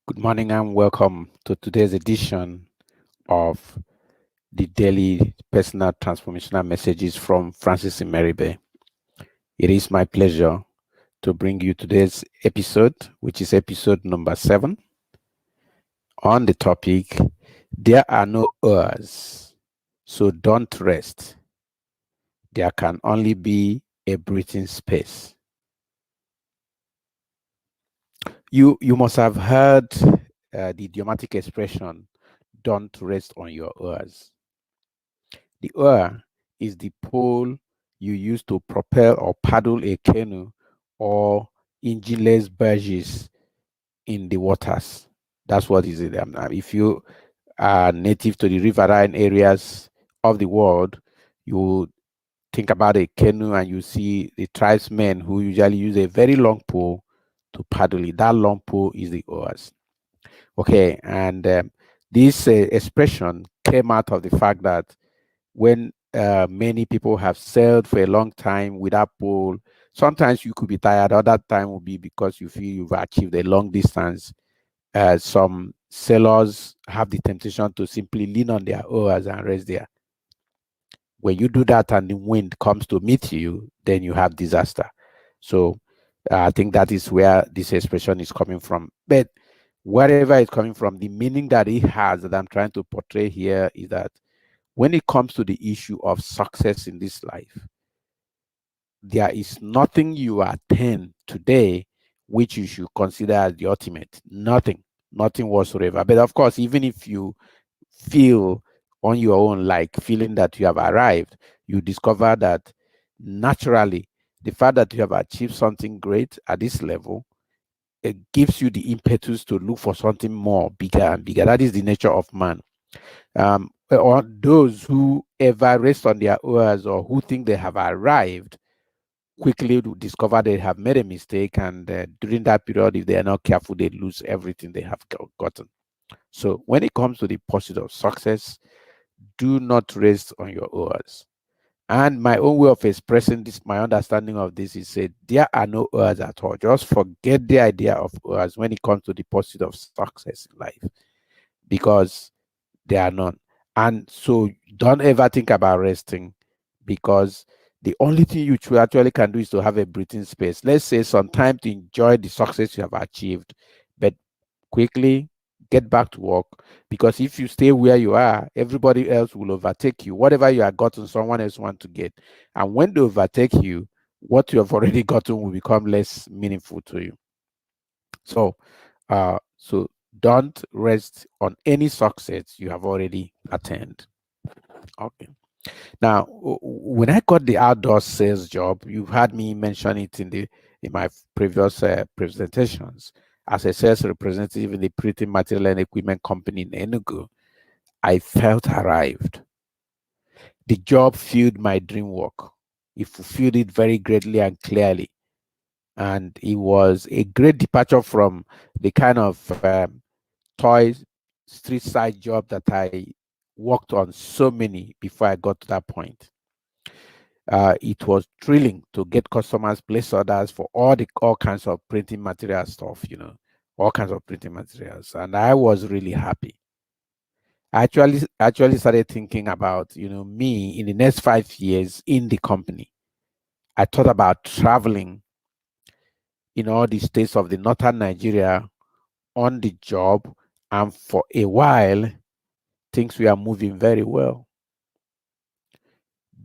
Good morning and welcome to today's edition of the daily personal transformational messages from Francis Imeribe. It is my pleasure to bring you today's episode, which is episode number 7, on the topic, There are no oars, so don't rest. There can only be a breathing space. You must have heard the idiomatic expression, don't rest on your oars. The oar is the pole you use to propel or paddle a canoe or engineless barges in the waters. That's what is it. If you are native to the riverine areas of the world, you think about a canoe and you see the tribesmen who usually use a very long pole to paddle it. That long pole is the oars. Okay, and this expression came out of the fact that when many people have sailed for a long time without pole, sometimes you could be tired. Other time will be because you feel you've achieved a long distance. Some sailors have the temptation to simply lean on their oars and rest there. When you do that and the wind comes to meet you, then you have disaster. So I think that is where this expression is coming from. But wherever it's coming from, the meaning that it has that I'm trying to portray here is that when it comes to the issue of success in this life, there is nothing you attain today which you should consider as the ultimate. Nothing whatsoever. But of course, even if you feel on your own like feeling that you have arrived, you discover that naturally the fact that you have achieved something great at this level, it gives you the impetus to look for something more bigger and bigger. That is the nature of man. Or those who ever rest on their oars or who think they have arrived quickly to discover they have made a mistake, and during that period, if they are not careful, they lose everything they have gotten. So when it comes to the pursuit of success, do not rest on your oars. And my own way of expressing this, my understanding of this is said, there are no oars at all. Just forget the idea of oars when it comes to the pursuit of success in life, because there are none. And so don't ever think about resting, because the only thing you actually can do is to have a breathing space. Let's say some time to enjoy the success you have achieved, but quickly get back to work, because if you stay where you are, everybody else will overtake you. Whatever you have gotten, someone else want to get. And when they overtake you, what you have already gotten will become less meaningful to you. So don't rest on any success you have already attained. Okay. Now, when I got the outdoor sales job, you've heard me mention it in my previous presentations. As a sales representative in the printing material and equipment company in Enugu, I felt arrived. The job fueled my dream work. It fulfilled it very greatly and clearly. And it was a great departure from the kind of toy street side job that I worked on so many before I got to that point. It was thrilling to get customers place orders for all kinds of printing material stuff, all kinds of printing materials, and I was really happy. I actually started thinking about me in the next 5 years in the company. I thought about traveling in all the states of the northern Nigeria on the job, and for a while things were moving very well.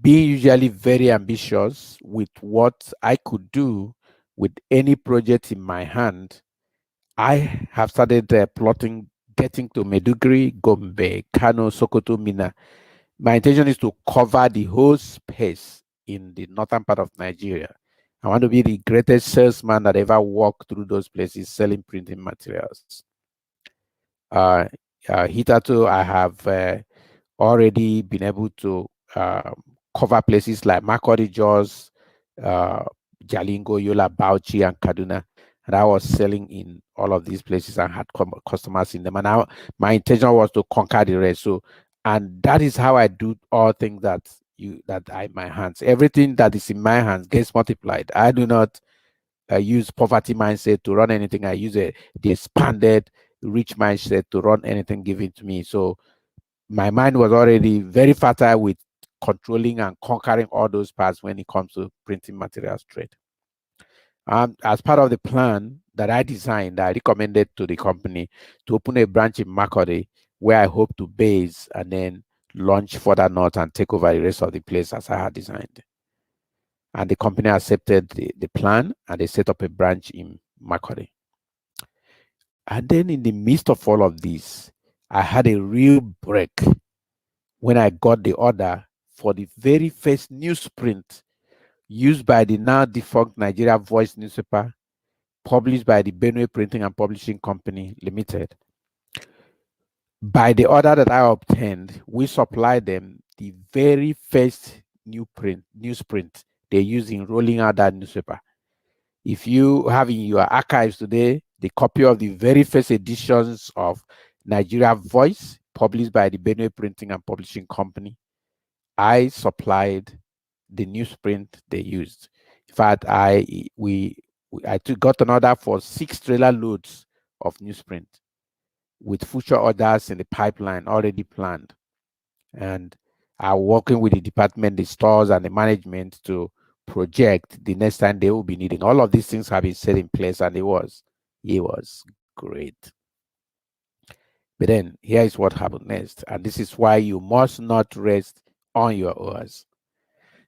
Being usually very ambitious with what I could do with any project in my hand, I have started plotting getting to Meduguri, Gombe, Kano, Sokoto, Mina. My intention is to cover the whole space in the northern part of Nigeria. I want to be the greatest salesman that ever walked through those places selling printing materials. Uh, Hitherto, I have already been able to cover places like Makurdi, Jos, uh, Jalingo, Yola, Bauchi, and Kaduna. And I was selling in all of these places and had customers in them. And my intention was to conquer the rest. So, and that is how I do all things that are in my hands. Everything that is in my hands gets multiplied. I do not use poverty mindset to run anything. I use the expanded rich mindset to run anything given to me. So my mind was already very fertile with controlling and conquering all those parts when it comes to printing materials trade. As part of the plan that I designed, I recommended to the company to open a branch in Makurdi where I hope to base and then launch further north and take over the rest of the place as I had designed. And the company accepted the plan and they set up a branch in Makurdi. And then in the midst of all of this, I had a real break when I got the order for the very first newsprint used by the now defunct Nigeria Voice newspaper, published by the Benue Printing and Publishing Company Limited. By the order that I obtained, we supplied them the very first newsprint they use in rolling out that newspaper. If you have in your archives today the copy of the very first editions of Nigeria Voice, published by the Benue Printing and Publishing Company, I supplied the newsprint they used. In fact, I got an order for 6 trailer loads of newsprint with future orders in the pipeline already planned. And I'm working with the department, the stores, and the management to project the next time they will be needing. All of these things have been set in place, and it was great. But then here is what happened next, and this is why you must not rest on your oars.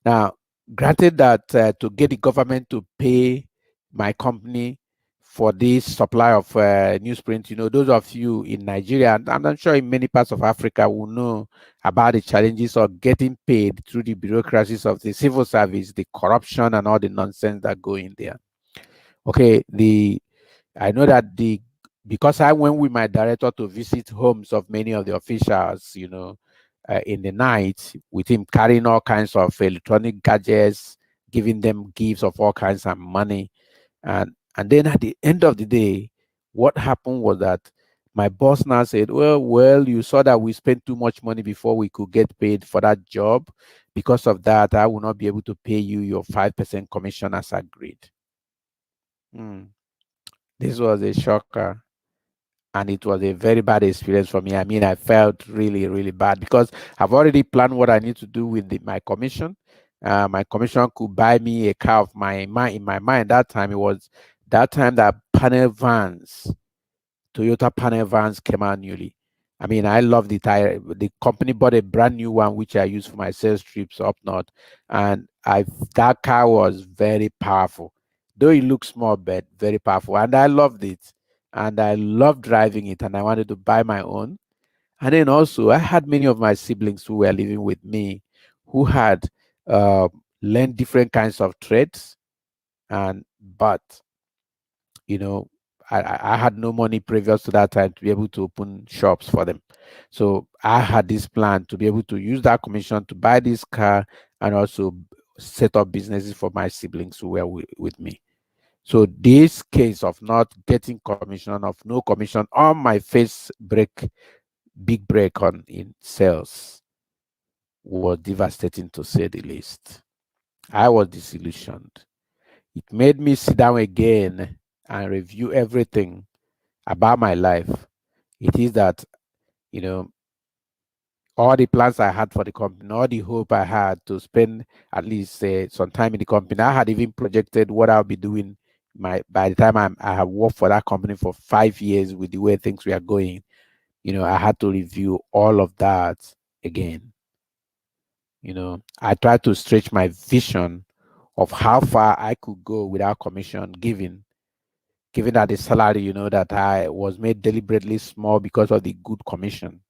Now, granted that to get the government to pay my company for this supply of newsprint, those of you in Nigeria, and I'm sure in many parts of Africa, will know about the challenges of getting paid through the bureaucracies of the civil service, the corruption and all the nonsense that go in there. Okay, I know that because I went with my director to visit homes of many of the officials, in the night, with him carrying all kinds of electronic gadgets, giving them gifts of all kinds of money. And then at the end of the day, what happened was that my boss now said, well, you saw that we spent too much money before we could get paid for that job. Because of that, I will not be able to pay you your 5% commission as agreed. This was a shocker. And it was a very bad experience for me. I mean, I felt really, really bad because I've already planned what I need to do with my commission. My commission could buy me a car of in my mind. That time that Toyota panel vans came out newly. I mean, I love the tire. The company bought a brand new one, which I use for my sales trips up north. And that car was very powerful. Though it looks small, but very powerful. And I loved it. And I loved driving it. And I wanted to buy my own. And then also, I had many of my siblings who were living with me who had learned different kinds of trades. But I had no money previous to that time to be able to open shops for them. So I had this plan to be able to use that commission to buy this car and also set up businesses for my siblings who were with me. So this case of not getting commission, of no commission on my first big break in sales, was devastating to say the least. I was disillusioned. It made me sit down again and review everything about my life. It is that, all the plans I had for the company, all the hope I had to spend at least some time in the company, I had even projected what I'll be doing by the time I have worked for that company for 5 years with the way things were going. I had to review all of that again. I tried to stretch my vision of how far I could go without commission given that the salary, that I was made deliberately small because of the good commission.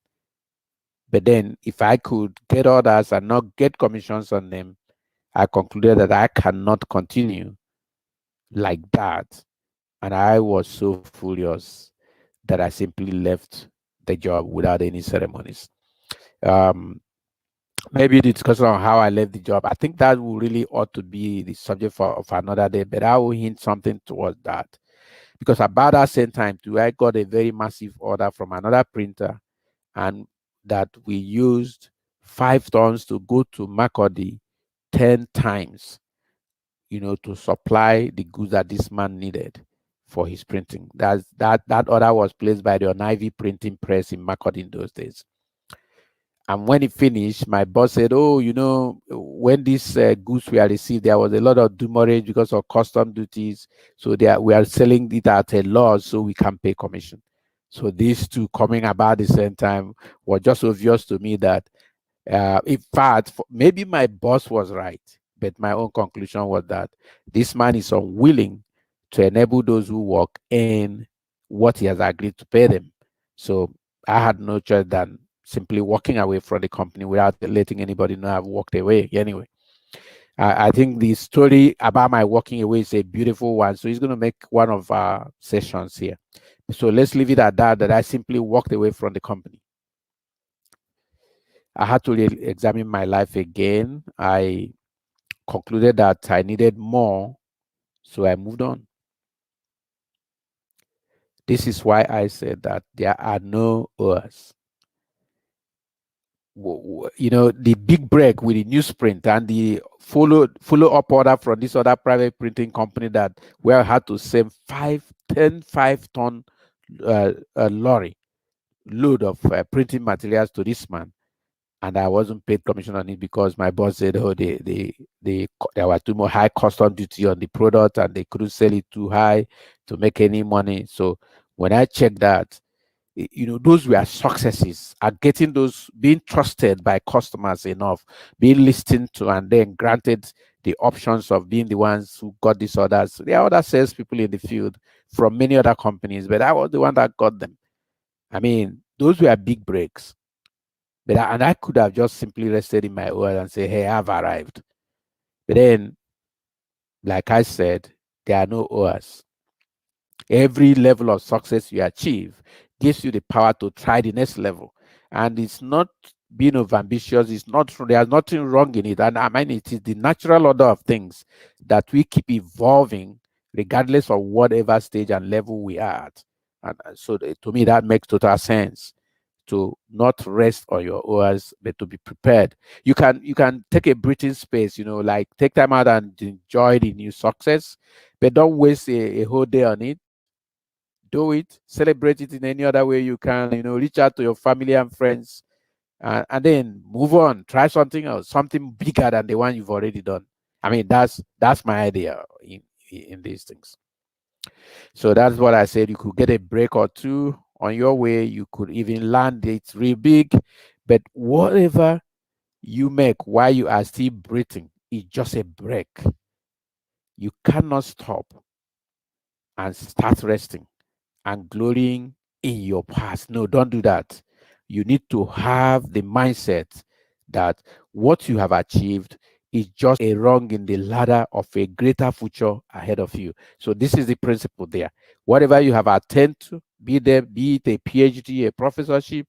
But then if I could get orders and not get commissions on them, I concluded that I cannot continue like that. And I was so furious that I simply left the job without any ceremonies. Maybe the discussion on how I left the job, I think that will really ought to be the subject of another day, but I will hint something towards that. Because about that same time too, I got a very massive order from another printer, and that we used 5 tons to go to Makurdi 10 times, to supply the goods that this man needed for his printing. That order was placed by the Ivy printing press in Makurdi in those days. And when it finished, my boss said, "Oh, when these goods were received, there was a lot of demurrage because of custom duties. So we are selling it at a loss, so we can pay commission." So these two coming about the same time was just obvious to me that, in fact, maybe my boss was right, but my own conclusion was that this man is unwilling to enable those who work in what he has agreed to pay them. So I had no choice than simply walking away from the company without letting anybody know I've walked away. Anyway, I think the story about my walking away is a beautiful one. So he's going to make one of our sessions here. So let's leave it at that I simply walked away from the company. I had to examine my life again. I concluded that I needed more, so I moved on. This is why I said that there are no Oars. The big break with the newsprint and the follow-up order from this other private printing company that we had to send 5-ton lorry load of printing materials to this man, and I wasn't paid commission on it because my boss said, "Oh, there were too much high custom duty on the product, and they couldn't sell it too high to make any money." So when I checked that, those were successes at getting those, being trusted by customers enough, being listened to, and then granted the options of being the ones who got these orders. There are other salespeople in the field from many other companies, but I was the one that got them. I mean, those were big breaks. But I could have just simply rested in my oil and say, "Hey, I've arrived." But then, like I said, there are no Oars. Every level of success you achieve gives you the power to try the next level. And it's not being overambitious, there's nothing wrong in it. And I mean, it is the natural order of things that we keep evolving regardless of whatever stage and level we are at. And so to me, that makes total sense, to not rest on your oars, but to be prepared. You can take a breathing space, like take time out and enjoy the new success, but don't waste a whole day on it. Do it, celebrate it in any other way you can, reach out to your family and friends, and then move on, try something else, something bigger than the one you've already done. I mean, that's my idea in these things. So that's what I said. You could get a break or two on your way. You could even land it real big, but whatever you make while you are still breathing is just a break. You cannot stop and start resting and glorying in your past. No, don't do that. You need to have the mindset that what you have achieved is just a rung in the ladder of a greater future ahead of you. So this is the principle there. Whatever you have attained to, be it a PhD, a professorship,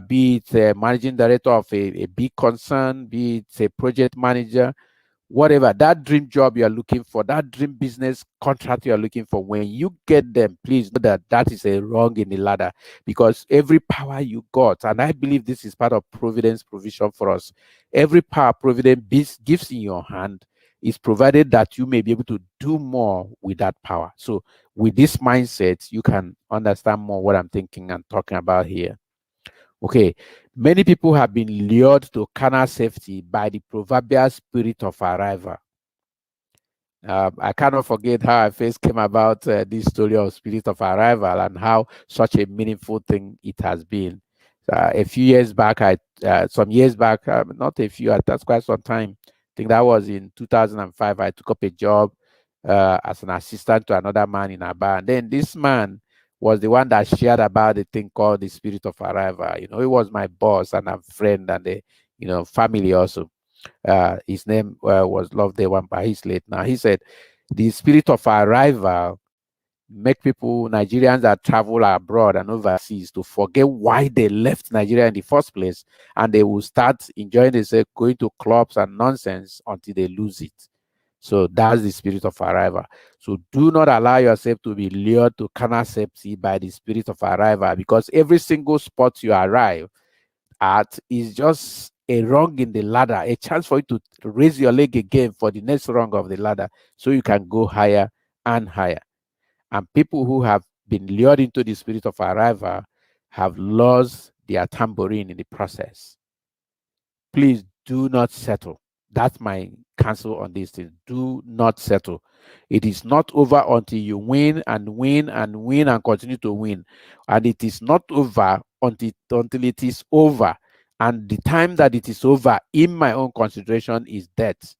be it a managing director of a big concern, be it a project manager, whatever that dream job you are looking for, that dream business contract you are looking for, when you get them, please know that that is a rung in the ladder, because every power you got, and I believe this is part of providence provision for us, every power providence gives in your hand is provided that you may be able to do more with that power. So with this mindset, you can understand more what I'm thinking and talking about here. Okay, many people have been lured to carnal safety by the proverbial spirit of arrival. I cannot forget how I first came about this story of spirit of arrival and how such a meaningful thing it has been. A few years back, some years back, not a few, that's quite some time. I think that was in 2005. I took up a job as an assistant to another man in Aba. And then this man was the one that shared about the thing called the spirit of arrival. He was my boss and a friend and family also. His name was Loveday Wampa. He's late now. He said the spirit of arrival make people, Nigerians that travel abroad and overseas, to forget why they left Nigeria in the first place, and they will start enjoying themselves, going to clubs and nonsense until they lose it. So that's the spirit of arrival. So do not allow yourself to be lured to carnal safety by the spirit of arrival, because every single spot you arrive at is just a rung in the ladder, a chance for you to raise your leg again for the next rung of the ladder so you can go higher and higher. And people who have been lured into the spirit of arrival have lost their tambourine in the process. Please do not settle. That's my counsel on this thing. Do not settle. It is not over until you win and win and win and continue to win. And it is not over until it is over. And the time that it is over, in my own consideration, is death,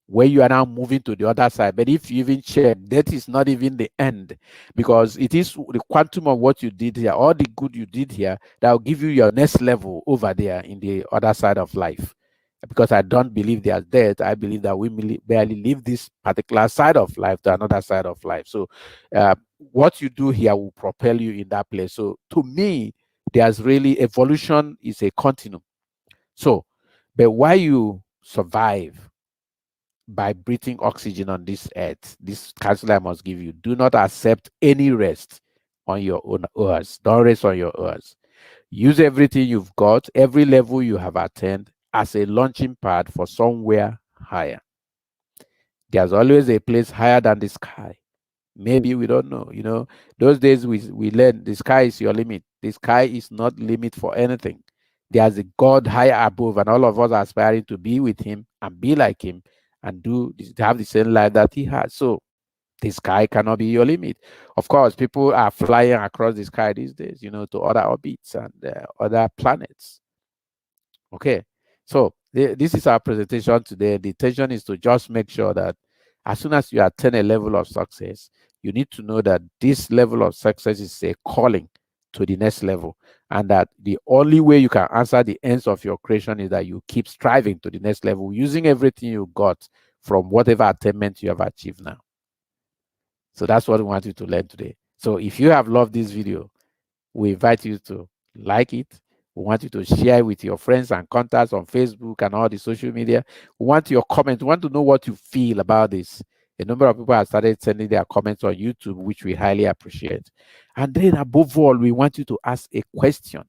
where you are now moving to the other side. But if you even check, that is not even the end, because it is the quantum of what you did here, all the good you did here, that will give you your next level over there in the other side of life. Because I don't believe there's death, I believe that we barely leave this particular side of life to another side of life. So what you do here will propel you in that place. So to me, there's really evolution is a continuum. So, but why you survive by breathing oxygen on this earth, this counsel I must give you: do not accept any rest on your own oars. Don't rest on your oars. Use everything you've got, every level you have attained, as a launching pad for somewhere higher. There's always a place higher than the sky. Maybe we don't know. Those days we learn the sky is your limit. The sky is not limit for anything. There's a God higher above, and all of us are aspiring to be with him and be like him and have the same life that he has. So the sky cannot be your limit. Of course, people are flying across the sky these days, to other orbits and other planets. Okay, so this is our presentation today. The intention is to just make sure that as soon as you attain a level of success, you need to know that this level of success is a calling to the next level, and that the only way you can answer the ends of your creation is that you keep striving to the next level using everything you got from whatever attainment you have achieved now. So that's what we want you to learn today. So if you have loved this video, we invite you to like it. We want you to share with your friends and contacts on Facebook and all the social media. We want your comments. We want to know what you feel about this. A number of people have started sending their comments on YouTube, which we highly appreciate. And then above all, we want you to ask a question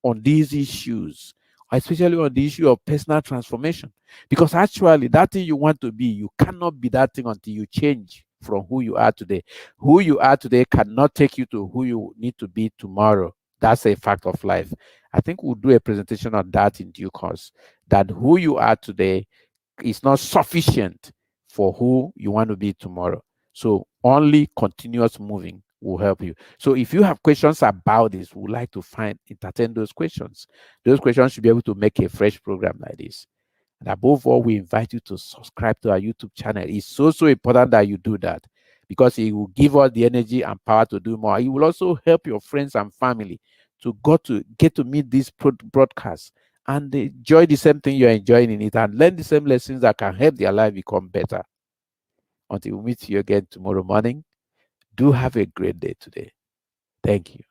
on these issues, especially on the issue of personal transformation. Because actually, that thing you want to be, you cannot be that thing until you change from who you are today. Who you are today cannot take you to who you need to be tomorrow. That's a fact of life. I think we'll do a presentation on that in due course, that who you are today is not sufficient for who you want to be tomorrow. So only continuous moving will help you. So if you have questions about this, we would like to entertain those questions. Those questions should be able to make a fresh program like this. And above all, we invite you to subscribe to our YouTube channel. It's so important that you do that, because it will give us the energy and power to do more. It will also help your friends and family to get to meet these broadcasts and enjoy the same thing you're enjoying in it, and learn the same lessons that can help their life become better. Until we meet you again tomorrow morning, do have a great day today. Thank you.